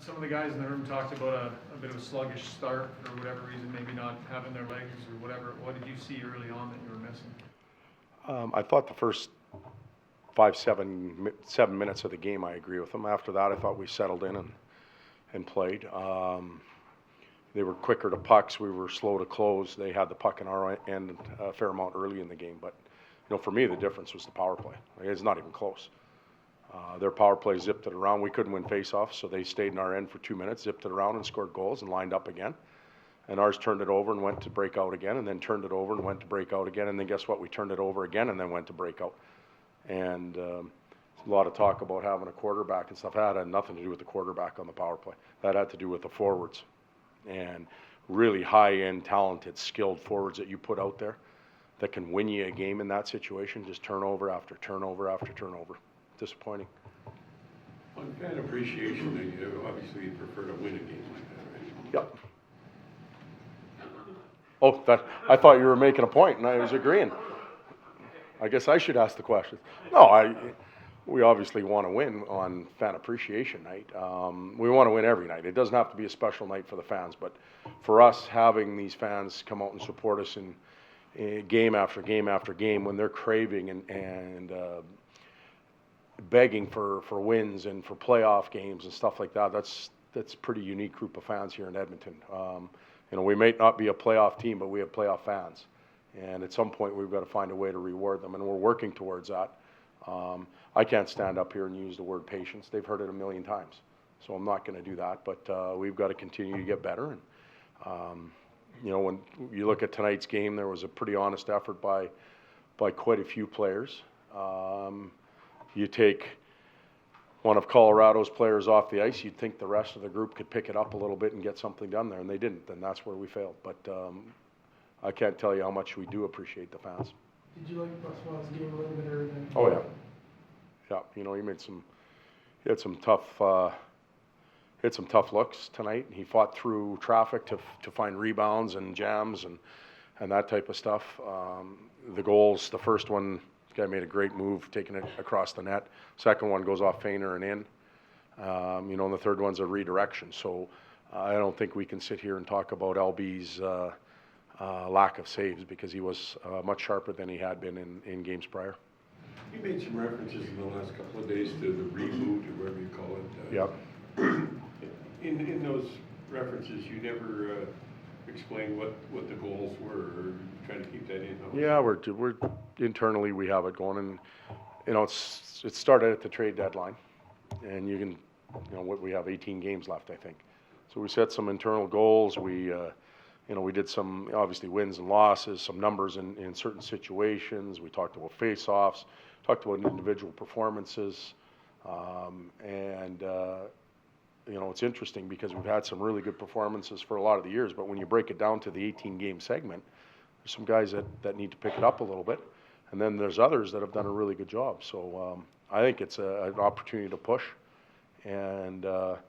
Some of the guys in the room talked about a bit of a sluggish start for whatever reason, maybe not having their legs or whatever. What did you see early on that you were missing? I thought the first 7 minutes of the game, I agree with them. After that, I thought we settled in and played. They were quicker to pucks. We were slow to close. They had the puck in our end a fair amount early in the game. But, for me, the difference was the power play. It's not even close. Their power play zipped it around. We couldn't win faceoffs, so they stayed in our end for 2 minutes, zipped it around and scored goals and lined up again. And ours turned it over and went to break out again, and then turned it over and went to break out again. And then guess what? We turned it over again and then went to break out. And a lot of talk about having a quarterback and stuff. That had nothing to do with the quarterback on the power play. That had to do with the forwards and really high-end, talented, skilled forwards that you put out there that can win you a game in that situation. Just turnover after turnover after turnover. Disappointing. On fan appreciation, you obviously prefer to win a game like that, right? Yep. Oh, I thought you were making a point, and I was agreeing. I guess I should ask the question. No, we obviously want to win on fan appreciation night. We want to win every night. It doesn't have to be a special night for the fans, but for us, having these fans come out and support us in game after game after game when they're craving and begging for wins and for playoff games and stuff like that, that's a pretty unique group of fans here in Edmonton. We may not be a playoff team, but we have playoff fans. And at some point, we've got to find a way to reward them, and we're working towards that. I can't stand up here and use the word patience. They've heard it a million times, so I'm not going to do that. But we've got to continue to get better. And when you look at tonight's game, there was a pretty honest effort by quite a few players. You take one of Colorado's players off the ice, you'd think the rest of the group could pick it up a little bit and get something done there, and they didn't, and that's where we failed. But I can't tell you how much we do appreciate the fans. Did you like Bruswell's game a little bit earlier than? Oh, yeah. He had some tough looks tonight. He fought through traffic to find rebounds and jams and that type of stuff. The goals, the first one, the guy made a great move, taking it across the net. Second one goes off Feiner and in. And the third one's a redirection. So I don't think we can sit here and talk about LB's lack of saves, because he was much sharper than he had been in games prior. You made some references in the last couple of days to the reboot, or whatever you call it. Yep. In those references, you never explain what the goals were, or trying to keep that in-house? Yeah, we're internally we have it going, and it started at the trade deadline, and you can we have 18 games left, I think. So we set some internal goals. We did some obviously wins and losses, some numbers in certain situations. We talked about face-offs, talked about individual performances, it's interesting because we've had some really good performances for a lot of the years, but when you break it down to the 18-game segment, there's some guys that need to pick it up a little bit, and then there's others that have done a really good job. So I think it's an opportunity to push, and at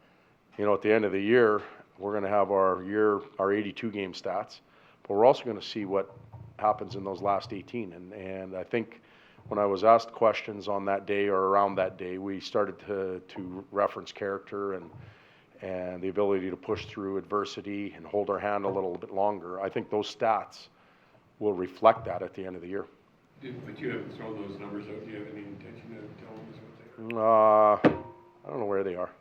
the end of the year, we're going to have our 82-game stats, but we're also going to see what happens in those last 18. And I think when I was asked questions on that day or around that day, we started to reference character and the ability to push through adversity and hold our hand a little bit longer. I think those stats will reflect that at the end of the year. But you haven't thrown those numbers out. Do you have any intention of telling us what they are? I don't know where they are.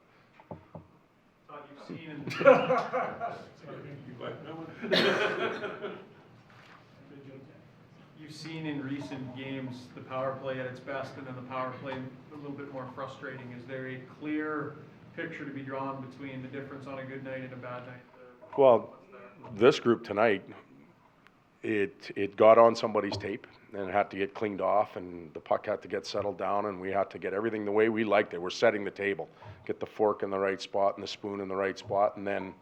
You've seen in recent games the power play at its best, and then the power play a little bit more frustrating. Is there a clear picture to be drawn between the difference on a good night and a bad night? Well, this group tonight, it got on somebody's tape, and it had to get cleaned off, and the puck had to get settled down, and we had to get everything the way we liked it. We're setting the table, get the fork in the right spot and the spoon in the right spot, and then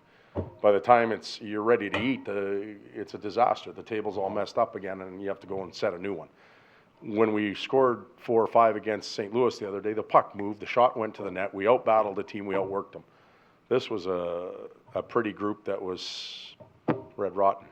by the time you're ready to eat, it's a disaster. The table's all messed up again, and you have to go and set a new one. When we scored 4 or 5 against St. Louis the other day, the puck moved, the shot went to the net, we outbattled the team, we outworked them. This was a pretty group that was red rotten.